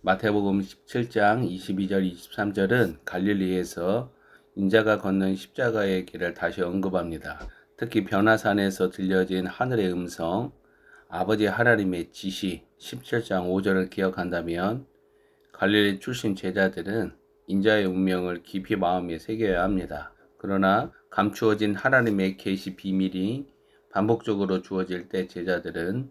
마태복음 17장 22절 23절은 갈릴리에서 인자가 걷는 십자가의 길을 다시 언급합니다. 특히 변화산에서 들려진 하늘의 음성, 아버지 하나님의 지시 17장 5절을 기억한다면 갈릴리 출신 제자들은 인자의 운명을 깊이 마음에 새겨야 합니다. 그러나 감추어진 하나님의 계시 비밀이 반복적으로 주어질 때 제자들은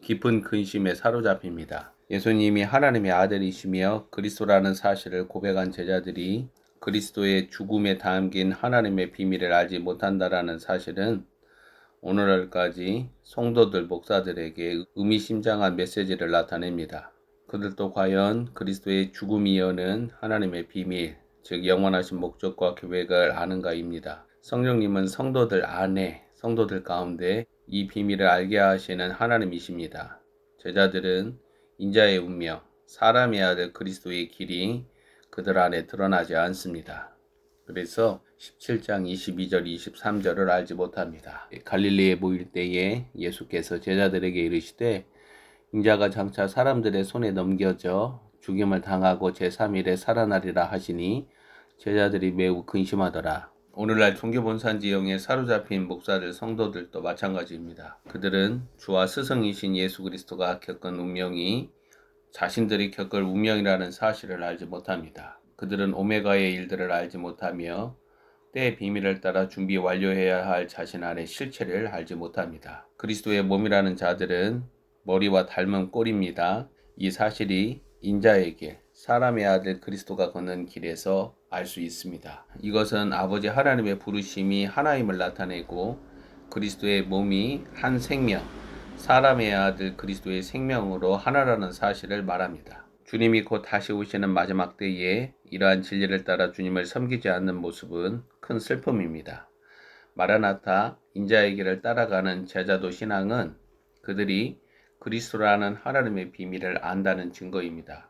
깊은 근심에 사로잡힙니다. 예수님이 하나님의 아들이시며 그리스도라는 사실을 고백한 제자들이 그리스도의 죽음에 담긴 하나님의 비밀을 알지 못한다라는 사실은 오늘날까지 성도들 목사들에게 의미심장한 메시지를 나타냅니다. 그들도 과연 그리스도의 죽음이 여는 하나님의 비밀, 즉 영원하신 목적과 계획을 아는가입니다. 성령님은 성도들 안에, 성도들 가운데 이 비밀을 알게 하시는 하나님이십니다. 제자들은 인자의 운명, 사람의 아들 그리스도의 길이 그들 안에 드러나지 않습니다. 그래서 17장 22절 23절을 알지 못합니다. 갈릴리에 모일 때에 예수께서 제자들에게 이르시되 인자가 장차 사람들의 손에 넘겨져 죽임을 당하고 제3일에 살아나리라 하시니 제자들이 매우 근심하더라. 오늘날 종교본산 지형에 사로잡힌 목사들 성도들도 마찬가지입니다. 그들은 주와 스승이신 예수 그리스도가 겪은 운명이 자신들이 겪을 운명이라는 사실을 알지 못합니다. 그들은 오메가의 일들을 알지 못하며 때의 비밀을 따라 준비 완료해야 할 자신 안의 실체를 알지 못합니다. 그리스도의 몸이라는 자들은 머리와 닮은 꼴입니다. 이 사실이 인자의 길, 사람의 아들 그리스도가 걷는 길에서 알 수 있습니다. 이것은 아버지 하나님의 부르심이 하나임을 나타내고 그리스도의 몸이 한 생명, 사람의 아들 그리스도의 생명으로 하나라는 사실을 말합니다. 주님이 곧 다시 오시는 마지막 때에 이러한 진리를 따라 주님을 섬기지 않는 모습은 큰 슬픔입니다. 마라나타, 인자의 길을 따라가는 제자도 신앙은 그들이 그리스도라는 하나님의 비밀을 안다는 증거입니다.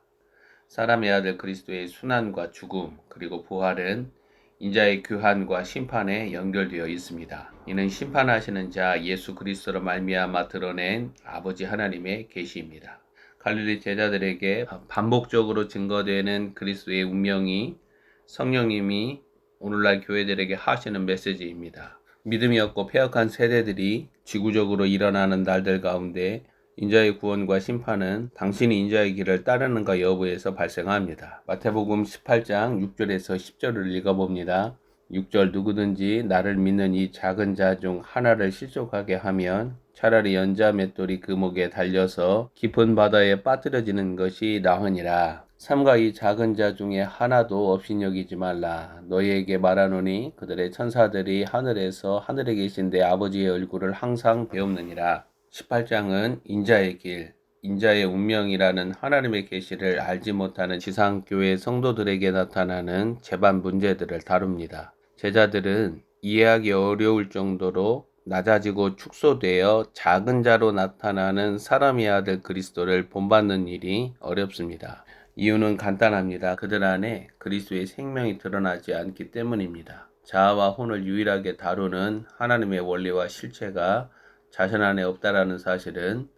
사람의 아들 그리스도의 순환과 죽음 그리고 부활은 인자의 규환과 심판에 연결되어 있습니다. 이는 심판하시는 자 예수 그리스도로 말미암아 드러낸 아버지 하나님의 계시입니다. 갈릴리 제자들에게 반복적으로 증거되는 그리스도의 운명이 성령님이 오늘날 교회들에게 하시는 메시지입니다. 믿음이 없고 폐역한 세대들이 지구적으로 일어나는 날들 가운데 인자의 구원과 심판은 당신이 인자의 길을 따르는가 여부에서 발생합니다. 마태복음 18장 6절에서 10절을 읽어봅니다. 6절 누구든지 나를 믿는 이 작은 자 중 하나를 실족하게 하면 차라리 연자 맷돌이 그 목에 달려서 깊은 바다에 빠뜨려지는 것이 나으니라. 삼가 이 작은 자 중에 하나도 업신여기지 말라. 너희에게 말하노니 그들의 천사들이 하늘에서 하늘에 계신 내 아버지의 얼굴을 항상 배웁느니라. 18장은 인자의 길, 인자의 운명이라는 하나님의 계시를 알지 못하는 지상교회 성도들에게 나타나는 재반 문제들을 다룹니다. 제자들은 이해하기 어려울 정도로 낮아지고 축소되어 작은 자로 나타나는 사람의 아들 그리스도를 본받는 일이 어렵습니다. 이유는 간단합니다. 그들 안에 그리스도의 생명이 드러나지 않기 때문입니다. 자아와 혼을 유일하게 다루는 하나님의 원리와 실체가 자신 안에 없다라는 사실은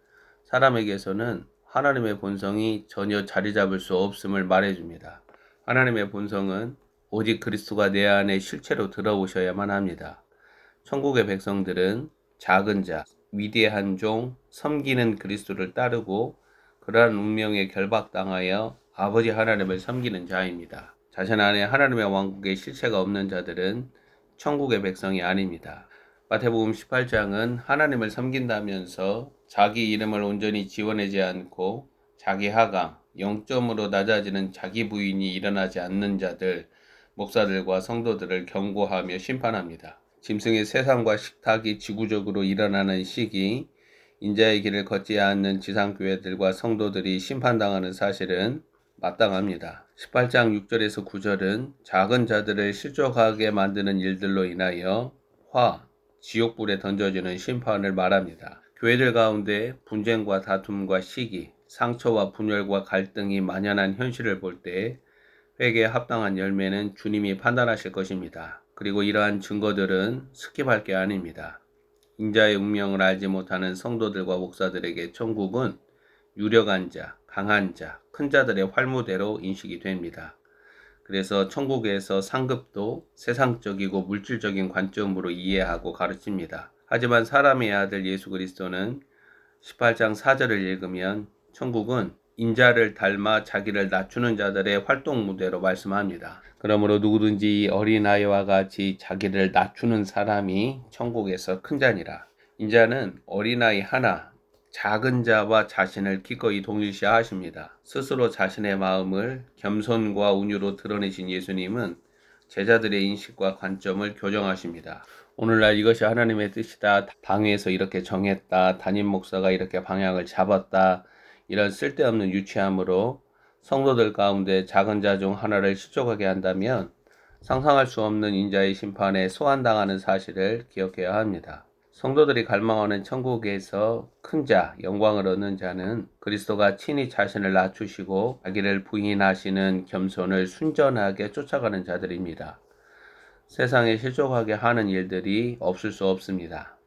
사람에게서는 하나님의 본성이 전혀 자리 잡을 수 없음을 말해줍니다. 하나님의 본성은 오직 그리스도가 내 안에 실체로 들어오셔야만 합니다. 천국의 백성들은 작은 자, 위대한 종, 섬기는 그리스도를 따르고 그러한 운명에 결박당하여 아버지 하나님을 섬기는 자입니다. 자신 안에 하나님의 왕국의 실체가 없는 자들은 천국의 백성이 아닙니다. 마태복음 18장은 하나님을 섬긴다면서 자기 이름을 온전히 지워내지 않고 자기 하강, 영점으로 낮아지는 자기 부인이 일어나지 않는 자들, 목사들과 성도들을 경고하며 심판합니다. 짐승의 세상과 식탁이 지구적으로 일어나는 시기, 인자의 길을 걷지 않는 지상교회들과 성도들이 심판당하는 사실은 마땅합니다. 18장 6절에서 9절은 작은 자들을 실족하게 만드는 일들로 인하여 지옥불에 던져지는 심판을 말합니다. 교회들 가운데 분쟁과 다툼과 시기, 상처와 분열과 갈등이 만연한 현실을 볼 때 회개에 합당한 열매는 주님이 판단하실 것입니다. 그리고 이러한 증거들은 스킵할 게 아닙니다. 인자의 운명을 알지 못하는 성도들과 목사들에게 천국은 유력한 자, 강한 자, 큰 자들의 활무대로 인식이 됩니다. 그래서 천국에서 상급도 세상적이고 물질적인 관점으로 이해하고 가르칩니다. 하지만 사람의 아들 예수 그리스도는 18장 4절을 읽으면 천국은 인자를 닮아 자기를 낮추는 자들의 활동 무대로 말씀합니다. 그러므로 누구든지 어린아이와 같이 자기를 낮추는 사람이 천국에서 큰 자니라. 인자는 어린아이 하나, 작은 자와 자신을 기꺼이 동일시하십니다. 스스로 자신의 마음을 겸손과 온유로 드러내신 예수님은 제자들의 인식과 관점을 교정하십니다. 오늘날 이것이 하나님의 뜻이다. 당회에서 이렇게 정했다. 담임 목사가 이렇게 방향을 잡았다. 이런 쓸데없는 유치함으로 성도들 가운데 작은 자 중 하나를 실족하게 한다면 상상할 수 없는 인자의 심판에 소환당하는 사실을 기억해야 합니다. 성도들이 갈망하는 천국에서 큰 자, 영광을 얻는 자는 그리스도가 친히 자신을 낮추시고 자기를 부인하시는 겸손을 순전하게 쫓아가는 자들입니다. 세상에 실족하게 하는 일들이 없을 수 없습니다.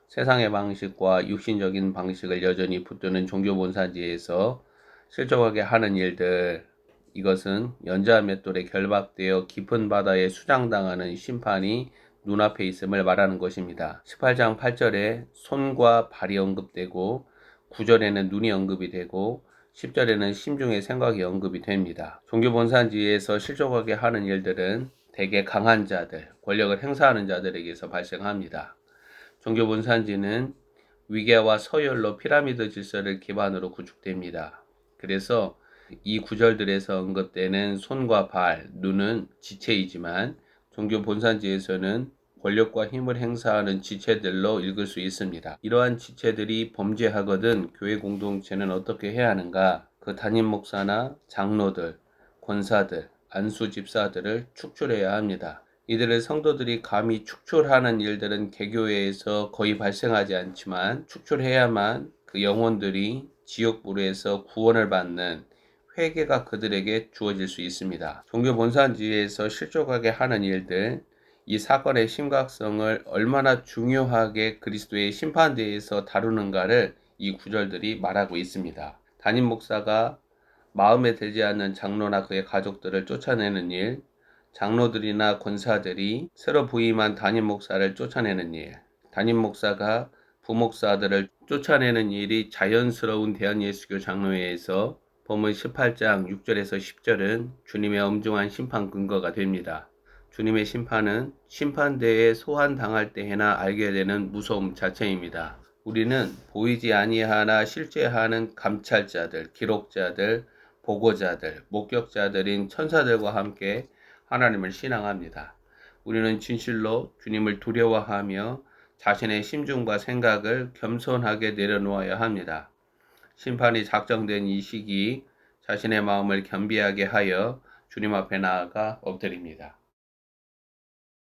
세상의 방식과 육신적인 방식을 여전히 붙드는 종교본산지에서 실족하게 하는 일들, 이것은 연자 맷돌에 결박되어 깊은 바다에 수장당하는 심판이 눈앞에 있음을 말하는 것입니다. 18장 8절에 손과 발이 언급되고 9절에는 눈이 언급이 되고 10절에는 심중의 생각이 언급이 됩니다. 종교본산지에서 실족하게 하는 일들은 대개 강한 자들, 권력을 행사하는 자들에게서 발생합니다. 종교본산지는 위계와 서열로 피라미드 질서를 기반으로 구축됩니다. 그래서 이 구절들에서 언급되는 손과 발, 눈은 지체이지만 종교본산지에서는 권력과 힘을 행사하는 지체들로 읽을 수 있습니다. 이러한 지체들이 범죄하거든 교회 공동체는 어떻게 해야 하는가? 그 담임 목사나 장로들, 권사들, 안수 집사들을 축출해야 합니다. 이들을 성도들이 감히 축출하는 일들은 개교회에서 거의 발생하지 않지만 축출해야만 그 영혼들이 지옥불에서 구원을 받는 회개가 그들에게 주어질 수 있습니다. 종교 본산지에서 실족하게 하는 일들, 이 사건의 심각성을 얼마나 중요하게 그리스도의 심판대에서 다루는가를 이 구절들이 말하고 있습니다. 담임 목사가 마음에 들지 않는 장로나 그의 가족들을 쫓아내는 일, 장로들이나 권사들이 새로 부임한 담임 목사를 쫓아내는 일, 담임 목사가 부목사들을 쫓아내는 일이 자연스러운 대한예수교 장로회에서 본문 18장 6절에서 10절은 주님의 엄중한 심판 근거가 됩니다. 주님의 심판은 심판대에 소환당할 때에나 알게 되는 무서움 자체입니다. 우리는 보이지 아니하나 실제하는 감찰자들, 기록자들, 보고자들, 목격자들인 천사들과 함께 하나님을 신앙합니다. 우리는 진실로 주님을 두려워하며 자신의 심중과 생각을 겸손하게 내려놓아야 합니다. 심판이 작정된 이 시기 자신의 마음을 겸비하게 하여 주님 앞에 나아가 엎드립니다.